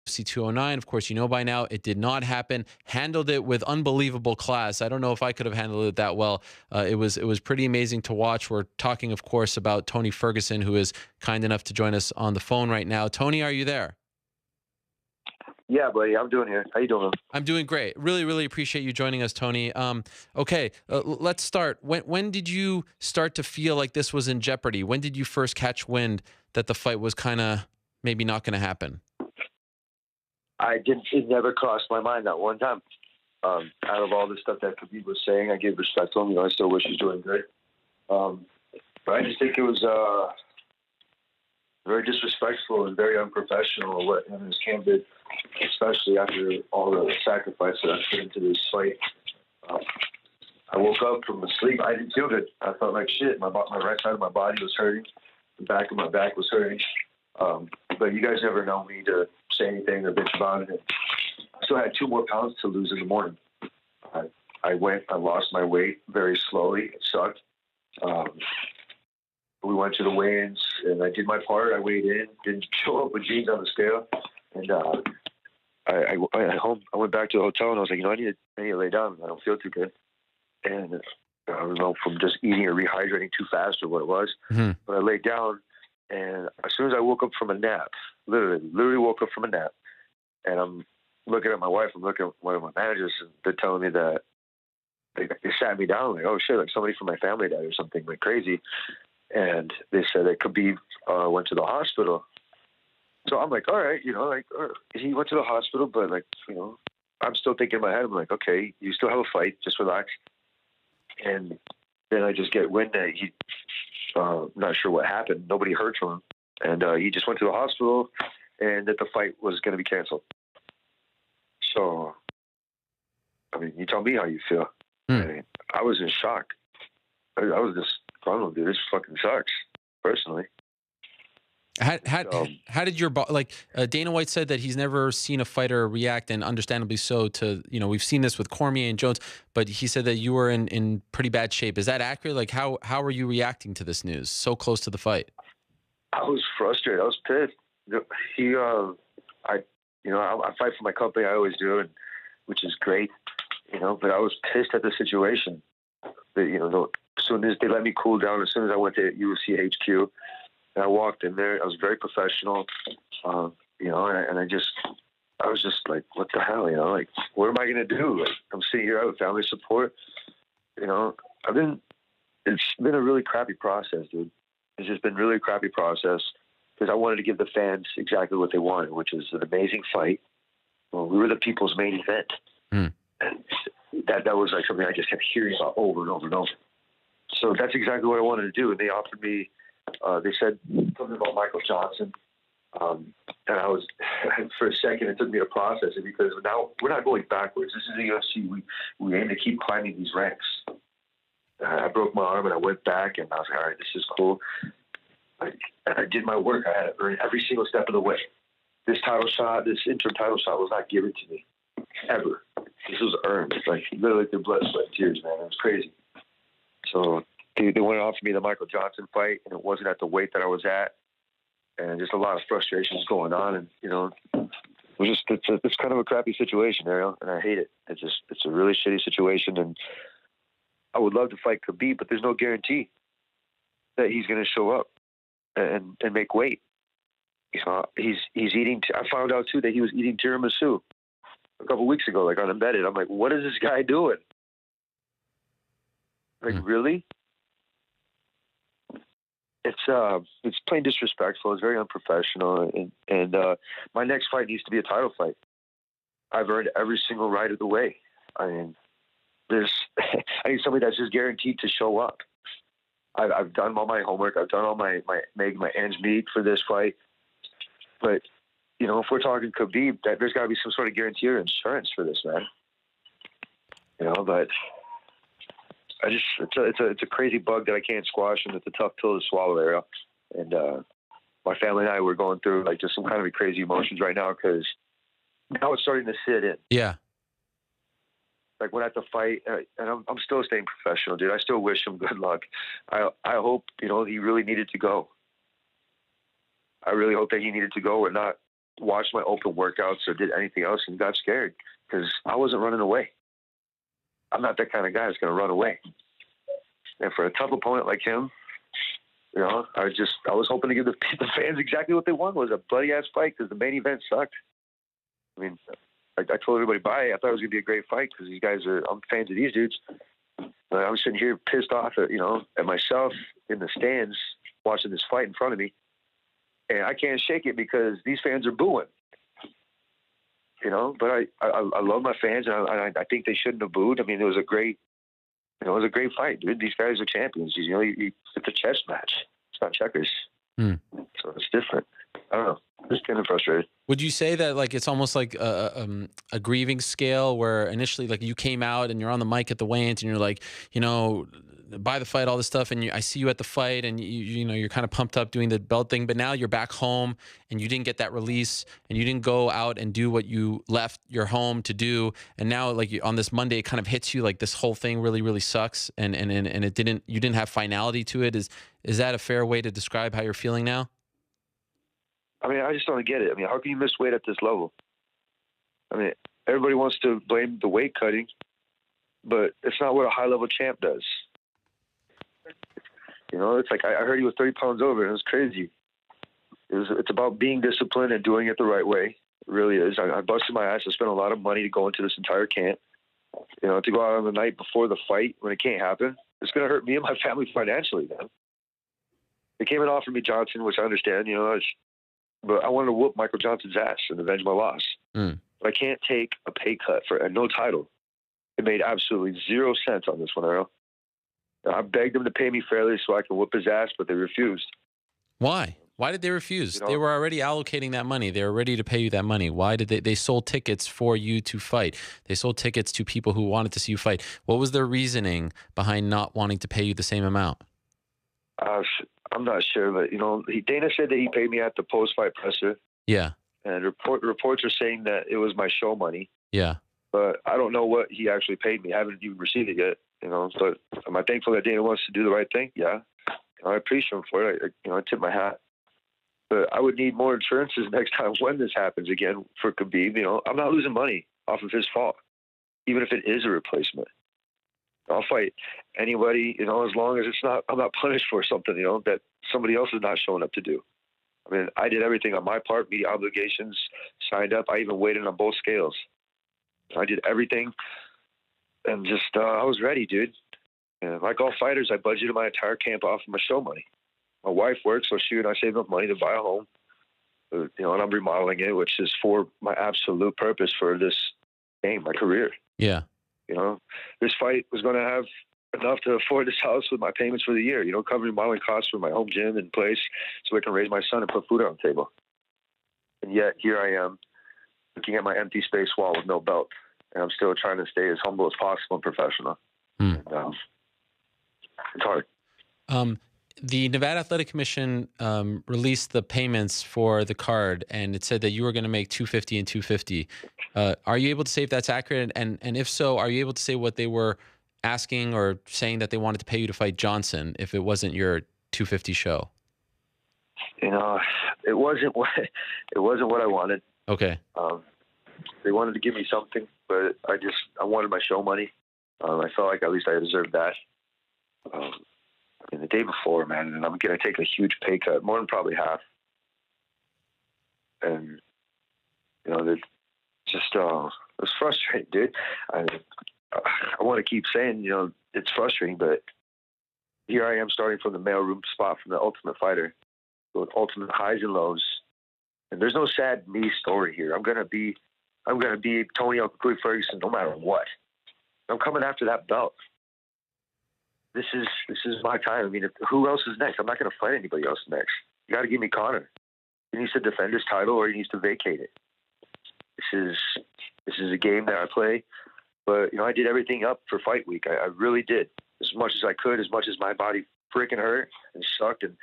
UFC 209. Of course, you know by now it did not happen. Handled it with unbelievable class. I don't know if I could have handled it that well. It was pretty amazing to watch. We're talking, of course, about Tony Ferguson, who is kind enough to join us on the phone right now. Tony, are you there? Yeah, buddy, I'm doing here. How you doing? I'm doing great. Really, really appreciate you joining us, Tony. Okay, let's start. When did you start to feel like this was in jeopardy? When did you first catch wind that the fight was kind of maybe not going to happen? I didn't. It never crossed my mind that one time. Out of all the stuff that Khabib was saying, I gave respect to him. I still wish he's doing good. But I just think it was very disrespectful and very unprofessional what him and his camp did, especially after all the sacrifice that I put into this fight. I woke up from the sleep. I didn't feel good. I felt like shit. My right side of my body was hurting. The back of my back was hurting. But you guys never know me to say anything or bitch about it. I still had 2 more pounds to lose in the morning. I lost my weight very slowly. It sucked. We went to the weigh-ins, and I did my part. I weighed in, didn't show up with jeans on the scale. And I at home, I went back to the hotel, and I was like, I need to lay down. I don't feel too good. And I don't know from just eating or rehydrating too fast or what it was. Mm-hmm. But I laid down, and as soon as I woke up from a nap, literally woke up from a nap, and I'm looking at my wife, I'm looking at one of my managers, and they're telling me that they sat me down, like, oh shit, like somebody from my family died or something like crazy. And they said that Khabib went to the hospital. So I'm like, all right, he went to the hospital, but I'm still thinking in my head, I'm like, okay, you still have a fight, just relax. And then I just get wind that he, not sure what happened. Nobody heard from him. And he just went to the hospital and that the fight was going to be canceled. So, I mean, you tell me how you feel. I mean, I was in shock. I was just, I don't know, dude, this fucking sucks, personally. How did your Dana White said that he's never seen a fighter react, and understandably so, to, we've seen this with Cormier and Jones, but he said that you were in pretty bad shape. Is that accurate? Like, how are you reacting to this news so close to the fight? I was frustrated. I was pissed. I fight for my company. I always do, which is great, but I was pissed at the situation. As soon as they let me cool down, as soon as I went to UFC HQ, and I walked in there, I was very professional, and I was just like, what the hell, like, what am I going to do? Like, I'm sitting here out with family support, it's been a really crappy process, dude. It's just been really crappy process because I wanted to give the fans exactly what they wanted, which is an amazing fight. Well, we were the people's main event. And that was like something I just kept hearing about over and over and over. So that's exactly what I wanted to do. And they offered me, they said something about Michael Johnson. And I was, for a second, it took me to process it because now we're not going backwards. This is the UFC. We aim to keep climbing these ranks. I broke my arm and I went back and I was like, all right, this is cool. And I did my work. I had to earn every single step of the way. This title shot, this interim title shot was not given to me, ever. This was earned. It's like literally through blood, sweat, and tears, man. It was crazy. So they went off me the Michael Johnson fight, and it wasn't at the weight that I was at, and just a lot of frustrations going on, and it's kind of a crappy situation, Ariel, and I hate it. It's a really shitty situation, and I would love to fight Khabib, but there's no guarantee that he's going to show up and make weight. He's eating. I found out too that he was eating tiramisu a couple weeks ago, like unembedded. I'm like, what is this guy doing? Like, really? It's plain disrespectful. It's very unprofessional, and my next fight needs to be a title fight. I've earned every single right of the way. I mean, I need somebody that's just guaranteed to show up. I've done all my homework. I've done all my ends meet for this fight. But if we're talking Khabib, there's got to be some sort of guarantee or insurance for this, man. But it's a crazy bug that I can't squash, and it's a tough pill to swallow, Ariel. And my family and I were going through like just some kind of crazy emotions right now because now it's starting to sit in. Yeah. Like when at the fight, and I'm still staying professional, dude. I still wish him good luck. I hope he really needed to go. I really hope that he needed to go and not watched my open workouts or did anything else and got scared because I wasn't running away. I'm not that kind of guy that's going to run away. And for a tough opponent like him, you know, I was hoping to give the fans exactly what they want, was a bloody ass fight, because the main event sucked. I mean, I told everybody bye. I thought it was gonna be a great fight because I'm fans of these dudes. I was sitting here pissed off at myself in the stands watching this fight in front of me, and I can't shake it because these fans are booing. You know, but I love my fans, and I think they shouldn't have booed. I mean, it was a great fight, dude. These guys are champions. It's a chess match. It's not checkers. So it's different. I don't know. Just getting frustrated. Would you say that like it's almost like a grieving scale where initially like you came out and you're on the mic at the weigh-ins and you're like, you know, by the fight, all this stuff, and I see you at the fight and you know you're kind of pumped up doing the belt thing, but now you're back home and you didn't get that release and you didn't go out and do what you left your home to do, and now like on this Monday it kind of hits you like this whole you really sucks and you didn't have finality to it. Is that a fair way to describe how you're feeling now? I mean, I just don't get it. I mean, how can you miss weight at this level? I mean, everybody wants to blame the weight cutting, but it's not what a high-level champ does. You know, it's like I heard he was 30 pounds over, and it was crazy. It's about being disciplined and doing it the right way. It really is. I busted my ass. I spent a lot of money to go into this entire camp. You know, to go out on the night before the fight when it can't happen, it's going to hurt me and my family financially, man. They came and offered me Johnson, which I understand, you know, but I wanted to whoop Michael Johnson's ass and avenge my loss. But I can't take a pay cut for no title. It made absolutely 0 sense on this one, Earl. I begged them to pay me fairly so I can whoop his ass, but they refused. Why? Why did they refuse? You know, they were already allocating that money. They were ready to pay you that money. Why did they sold tickets for you to fight? They sold tickets to people who wanted to see you fight. What was their reasoning behind not wanting to pay you the same amount? I'm not sure, but, you know, Dana said that he paid me at the post-fight presser. Yeah. And reports are saying that it was my show money. Yeah. But I don't know what he actually paid me. I haven't even received it yet, you know. But am I thankful that Dana wants to do the right thing? Yeah. You know, I appreciate him for it. I tip my hat. But I would need more insurances next time when this happens again for Khabib. You know, I'm not losing money off of his fault, even if it is a replacement. I'll fight anybody, you know, as long as I'm not punished for something, you know, that somebody else is not showing up to do. I mean, I did everything on my part, media obligations, signed up. I even weighed in on both scales. I did everything, and just I was ready, dude. And like all fighters, I budgeted my entire camp off of my show money. My wife works, so she and I saved enough money to buy a home. You know, and I'm remodeling it, which is for my absolute purpose for this game, my career. Yeah. You know, this fight was going to have enough to afford this house with my payments for the year, you know, covering remodeling costs for my home gym and place so I can raise my son and put food on the table. And yet here I am looking at my empty space wall with no belt. And I'm still trying to stay as humble as possible and professional. And, it's hard. The Nevada Athletic Commission released the payments for the card, and it said that you were going to make $250 and $250. Are you able to say if that's accurate? And if so, are you able to say what they were asking or saying that they wanted to pay you to fight Johnson if it wasn't your $250 show? You know, it wasn't what I wanted. Okay. They wanted to give me something, but I wanted my show money. I felt like at least I deserved that. And the day before, man, and I'm going to take a huge pay cut, more than probably half. And, you know, it was frustrating, dude. I want to keep saying, you know, it's frustrating, but here I am starting from the mailroom spot from the Ultimate Fighter with ultimate highs and lows. And there's no sad me story here. I'm going to be Tony Uncle Ferguson no matter what. I'm coming after that belt. This is my time. I mean, who else is next? I'm not going to fight anybody else next. You got to give me Conor. He needs to defend his title or he needs to vacate it. This is a game that I play, but you know I did everything up for fight week. I really did as much as I could, as much as my body freaking hurt and sucked, and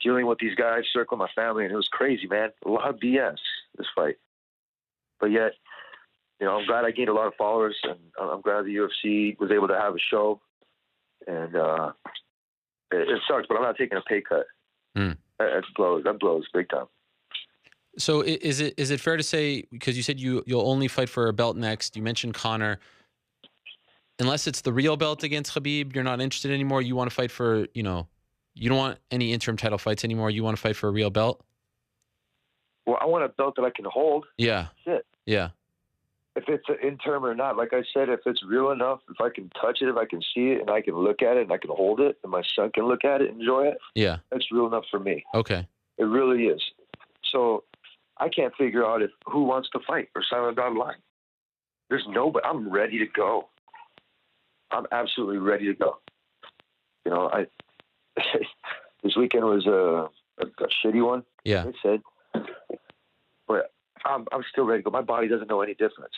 dealing with these guys circling my family, and it was crazy, man. A lot of BS this fight, but yet, you know, I'm glad I gained a lot of followers, and I'm glad the UFC was able to have a show. And it sucks, but I'm not taking a pay cut. That blows big time. So is it fair to say, because you said you'll only fight for a belt next? You mentioned Connor. Unless it's the real belt against Khabib, you're not interested anymore. You want to fight for, you don't want any interim title fights anymore. You want to fight for a real belt? Well, I want a belt that I can hold. Yeah. Shit. Yeah. If it's an interim or not, like I said, if it's real enough, if I can touch it, if I can see it, and I can look at it, and I can hold it, and my son can look at it, and enjoy it, Yeah. that's real enough for me. Okay. It really is. So I can't figure out who wants to fight or sign on the dotted line. There's nobody. I'm ready to go. I'm absolutely ready to go. I this weekend was a shitty one. Yeah. They said, but I'm still ready to go. My body doesn't know any difference.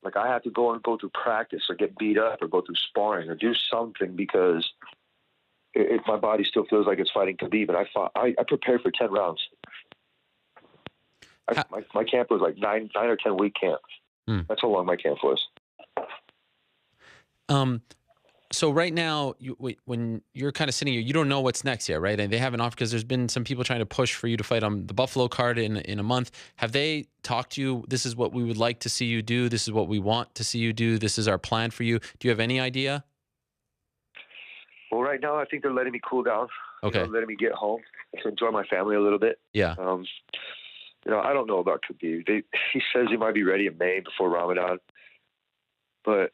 Like I have to go through practice or get beat up or go through sparring or do something because my body still feels like it's fighting Khabib. And I prepared for 10 rounds. My camp was like 9 or 10 week camp. That's how long my camp was. So right now, when you're kind of sitting here, you don't know what's next yet, right? And they haven't offered, because there's been some people trying to push for you to fight on the Buffalo card in a month. Have they talked to you? This is what we would like to see you do. This is what we want to see you do. This is our plan for you. Do you have any idea? Well, right now, I think they're letting me cool down. Okay. Letting me get home to enjoy my family a little bit. Yeah. I don't know about Khabib. He says he might be ready in May before Ramadan, but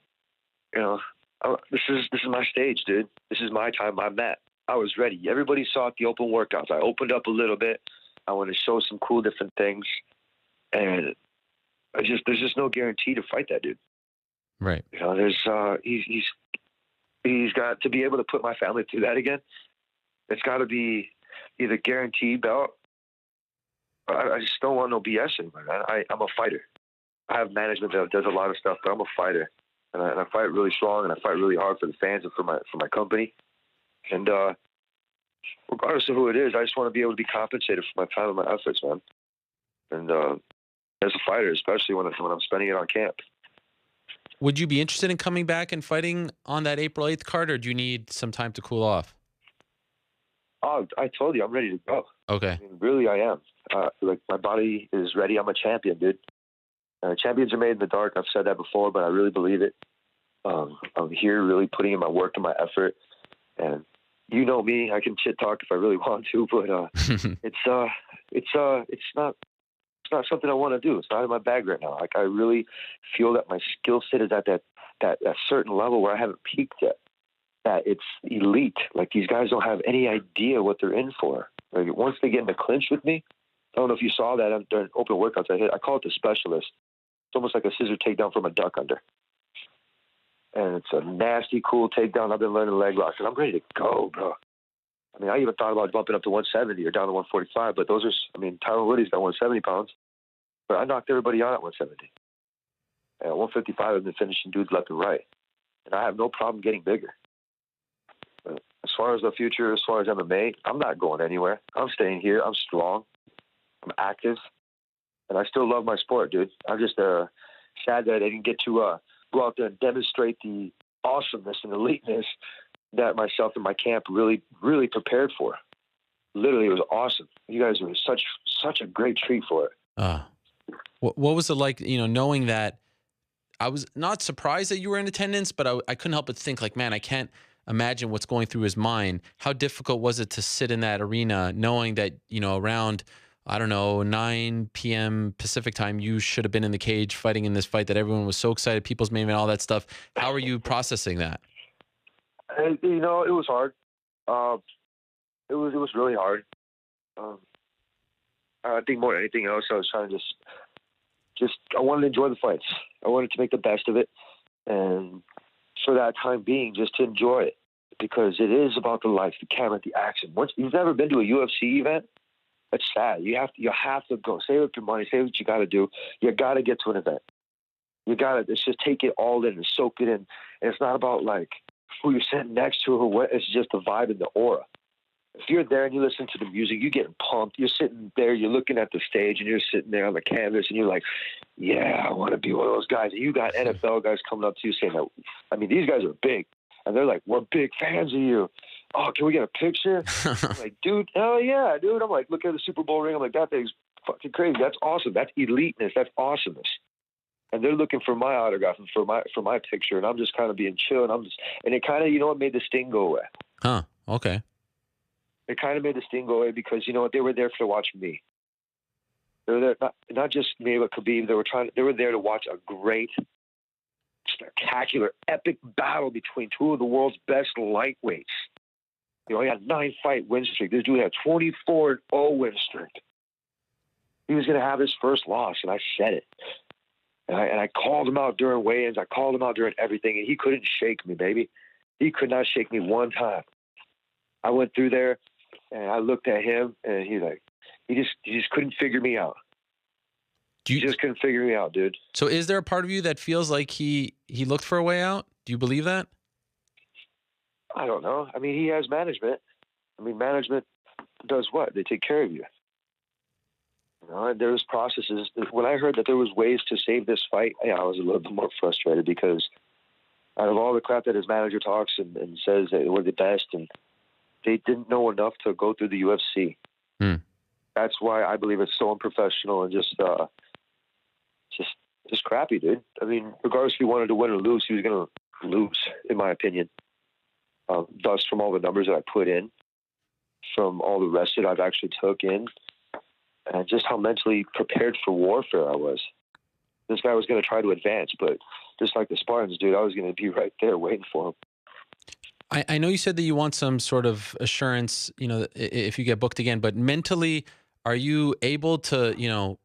this is my stage, dude. This is my time. I'm at. I was ready. Everybody saw it, the open workouts. I opened up a little bit. I want to show some cool different things, and there's just no guarantee to fight that dude. Right. He's got to be able to put my family through that again. It's got to be either guaranteed belt. I just don't want no BS anymore, man. I'm a fighter. I have management that does a lot of stuff, but I'm a fighter. And I fight really strong, and I fight really hard for the fans and for my company. And regardless of who it is, I just want to be able to be compensated for my time and my efforts, man. And as a fighter, especially when I'm spending it on camp. Would you be interested in coming back and fighting on that April 8th card, or do you need some time to cool off? Oh, I told you, I'm ready to go. Okay. I mean, really, I am. My body is ready. I'm a champion, dude. Champions are made in the dark. I've said that before, but I really believe it. I'm here really putting in my work and my effort. And you know me, I can shit talk if I really want to, but it's not something I want to do. It's not in my bag right now. Like I really feel that my skill set is at that certain level where I haven't peaked yet. That it's elite. Like these guys don't have any idea what they're in for. Like once they get in the clinch with me, I don't know if you saw that during open workouts I call it the specialist. It's almost like a scissor takedown from a duck under. And it's a nasty, cool takedown. I've been learning leg locks, and I'm ready to go, bro. I mean, I even thought about bumping up to 170 or down to 145, but Tyron Woody's got 170 pounds, but I knocked everybody out at 170. And at 155, I've been finishing dudes left and right. And I have no problem getting bigger. But as far as the future, as far as MMA, I'm not going anywhere. I'm staying here. I'm strong. I'm active. And I still love my sport, dude. I'm just sad that I didn't get to go out there and demonstrate the awesomeness and eliteness that myself and my camp really, really prepared for. Literally, it was awesome. You guys were such a great treat for it. What was it like, knowing that? I was not surprised that you were in attendance, but I couldn't help but think, like, man, I can't imagine what's going through his mind. How difficult was it to sit in that arena knowing that, around, I don't know, 9 p.m. Pacific time, you should have been in the cage fighting in this fight that everyone was so excited, people's main event, all that stuff. How are you processing that? It was hard. It was really hard. I think more than anything else, I was trying to just I wanted to enjoy the fights. I wanted to make the best of it, and for that time being, just to enjoy it, because it is about the life, the camera, the action. Once you've never been to a UFC event, that's sad. You have to go. Save up your money. Save what you got to do. You got to get to an event. You got to just take it all in and soak it in. And it's not about like who you're sitting next to or what. It's just the vibe and the aura. If you're there and you listen to the music, you're getting pumped. You're sitting there, you're looking at the stage, and you're sitting there on the canvas, and you're like, yeah, I want to be one of those guys. And you got NFL guys coming up to you saying that. I mean, these guys are big, and they're like, we're big fans of you. Oh, can we get a picture? I'm like, dude, hell yeah, dude. I'm like, look at the Super Bowl ring. I'm like, that thing's fucking crazy. That's awesome. That's eliteness. That's awesomeness. And they're looking for my autograph and for my picture, and I'm just kind of being chill, and it kind of, you know what, made the sting go away. Huh. Okay. It kind of made the sting go away because, you know what, they were there to watch me. They were there not just me, but Khabib. They were there to watch a great, spectacular, epic battle between two of the world's best lightweights. You know, he had a 9-fight win streak. This dude had 24-0 win streak. He was going to have his first loss, and I said it. And I called him out during weigh-ins. I called him out during everything, and he couldn't shake me, baby. He could not shake me one time. I went through there, and I looked at him, and he just couldn't figure me out. He just couldn't figure me out, dude. So is there a part of you that feels like he looked for a way out? Do you believe that? I don't know. I mean, he has management. I mean, management does what? They take care of you. You know, and there's processes. When I heard that there was ways to save this fight, I was a little bit more frustrated because out of all the crap that his manager talks and says that we're the best, and they didn't know enough to go through the UFC. That's why I believe it's so unprofessional and just crappy, dude. I mean, regardless if he wanted to win or lose, he was going to lose, in my opinion. Thus, from all the numbers that I put in, from all the rest that I've actually took in, and just how mentally prepared for warfare I was. This guy was going to try to advance, but just like the Spartans, dude, I was going to be right there waiting for him. I know you said that you want some sort of assurance, you know, if you get booked again, but mentally, are you able to, you know,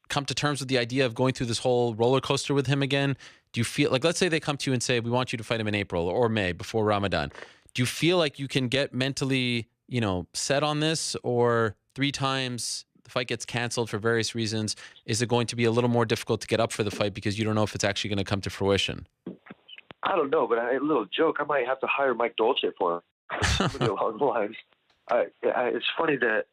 come to terms with the idea of going through this whole roller coaster with him again? Do you feel like, let's say they come to you and say, we want you to fight him in April or May before Ramadan. Do you feel like you can get mentally, you know, set on this, or 3 times the fight gets canceled for various reasons? Is it going to be a little more difficult to get up for the fight because you don't know if it's actually going to come to fruition? I don't know, but a little joke, I might have to hire Mike Dolce for him. Somebody along the lines. It's funny that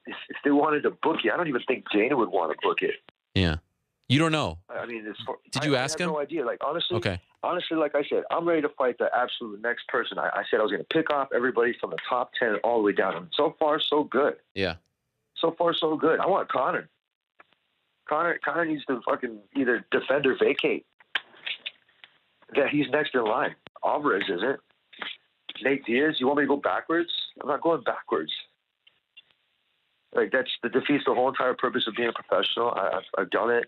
if they wanted to book you, I don't even think Dana would want to book it. Yeah. You don't know. I mean, did you ask him? No idea. Like, honestly, okay. Honestly, like I said, I'm ready to fight the absolute next person. I said I was going to pick off everybody from the top 10 all the way down. And so far, so good. Yeah. So far, so good. I want Conor. Conor needs to fucking either defend or vacate. Yeah, he's next in line. Alvarez isn't. Nate Diaz, you want me to go backwards? I'm not going backwards. Like, that defeats the whole entire purpose of being a professional. I've done it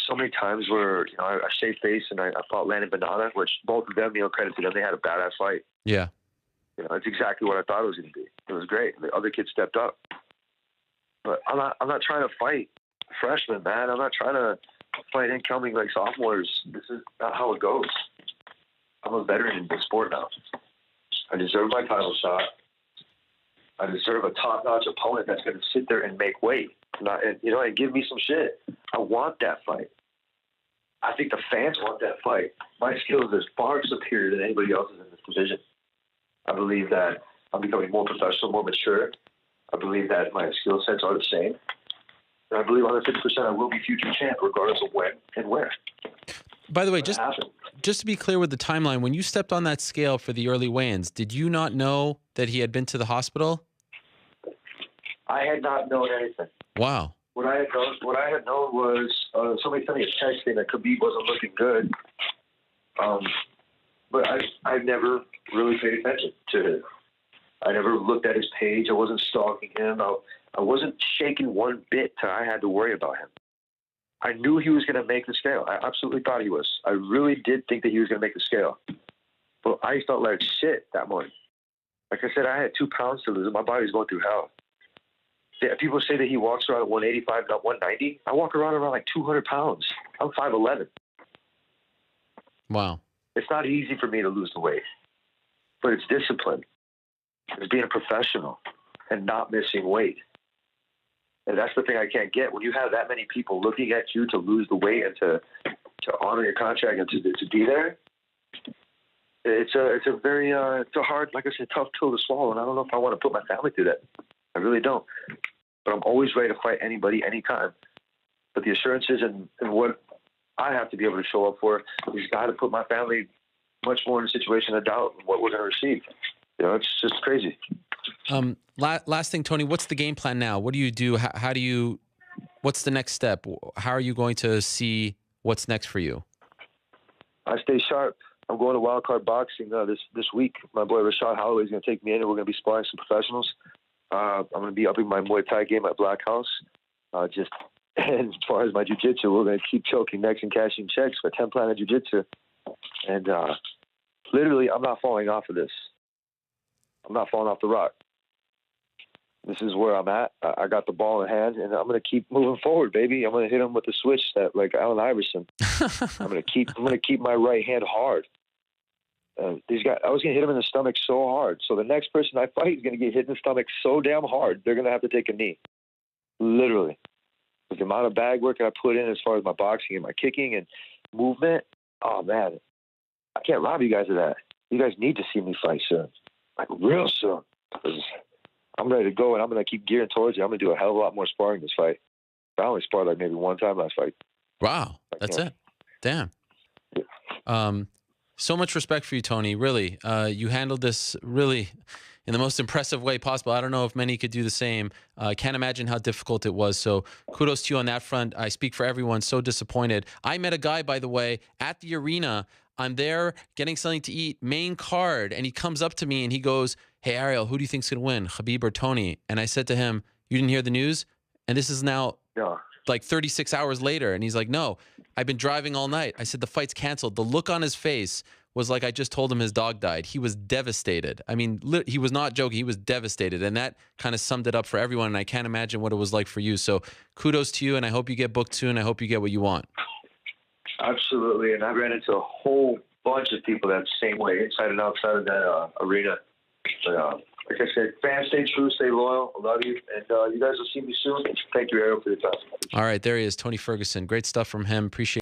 so many times where, you know, I saved face and I fought Landon Banana, which both of them, you know, credit to them, they had a badass fight. Yeah. You know, it's exactly what I thought it was going to be. It was great. The other kids stepped up. But I'm not trying to fight freshmen, man. I'm not trying to fight incoming like sophomores. This is not how it goes. I'm a veteran in the sport now. I deserve my title shot. I deserve a top-notch opponent that's going to sit there and make weight, and give me some shit. I want that fight. I think the fans want that fight. My skills are far superior than anybody else's in this division. I believe that I'm becoming more professional, more mature. I believe that my skill sets are the same. And I believe 150% I will be future champ, regardless of when and where. By the way, just to be clear with the timeline, when you stepped on that scale for the early weigh-ins, did you not know that he had been to the hospital? I had not known anything. Wow. What I had known was somebody sent me a text saying that Khabib wasn't looking good. But I never really paid attention to him. I never looked at his page. I wasn't stalking him. I wasn't shaking one bit till I had to worry about him. I knew he was going to make the scale. I absolutely thought he was. I really did think that he was going to make the scale. But I felt like shit that morning. Like I said, I had 2 pounds to lose. My body's going through hell. Yeah, people say that he walks around at 185, not 190. I walk around like 200 pounds. I'm 5'11". Wow. It's not easy for me to lose the weight. But it's discipline. It's being a professional and not missing weight. And that's the thing I can't get. When you have that many people looking at you to lose the weight and to honor your contract and to be there, it's a very it's a hard, like I said, tough pill to swallow. And I don't know if I want to put my family through that. I really don't. But I'm always ready to fight anybody, anytime. But the assurances and what I have to be able to show up for is got to put my family much more in a situation of doubt what we're going to receive. You know, it's just crazy. Last thing, Tony, what's the game plan now? What do you do? How do you, what's the next step? How are you going to see what's next for you? I stay sharp. I'm going to Wild Card Boxing this week. My boy Rashad Holloway is going to take me in, and we're going to be sparring some professionals. I'm going to be upping my Muay Thai game at Black House. And as far as my jiu-jitsu, we're going to keep choking necks and cashing checks for 10 Planet Jiu-Jitsu. And literally, I'm not falling off of this. I'm not falling off the rock. This is where I'm at. I got the ball in hand, and I'm going to keep moving forward, baby. I'm going to hit him with the switch that like Allen Iverson. I'm going to keep my right hand hard. These guys, I was going to hit him in the stomach so hard. So the next person I fight is going to get hit in the stomach so damn hard, they're going to have to take a knee. Literally. With the amount of bag work I put in as far as my boxing and my kicking and movement, oh, man. I can't rob you guys of that. You guys need to see me fight soon. Like, real soon. I'm ready to go, and I'm going to keep gearing towards you. I'm going to do a hell of a lot more sparring this fight. I only sparred like maybe one time last fight. Wow. That's it. Damn. Yeah. So much respect for you, Tony. Really. You handled this really in the most impressive way possible. I don't know if many could do the same. I can't imagine how difficult it was. So kudos to you on that front. I speak for everyone. So disappointed. I met a guy, by the way, at the arena. I'm there getting something to eat, main card, and he comes up to me and he goes, "Hey, Ariel, who do you think's going to win, Khabib or Tony?" And I said to him, "You didn't hear the news?" And this is now like 36 hours later. And he's like, "No, I've been driving all night." I said, "The fight's canceled." The look on his face was like I just told him his dog died. He was devastated. I mean, he was not joking. He was devastated. And that kind of summed it up for everyone. And I can't imagine what it was like for you. So kudos to you. And I hope you get booked soon. I hope you get what you want. Absolutely. And I ran into a whole bunch of people that same way, inside and outside of that arena. But like I said, fans, stay true, stay loyal. I love you. And you guys will see me soon. Thank you, Ariel, for your time. All right. There he is, Tony Ferguson. Great stuff from him. Appreciate it.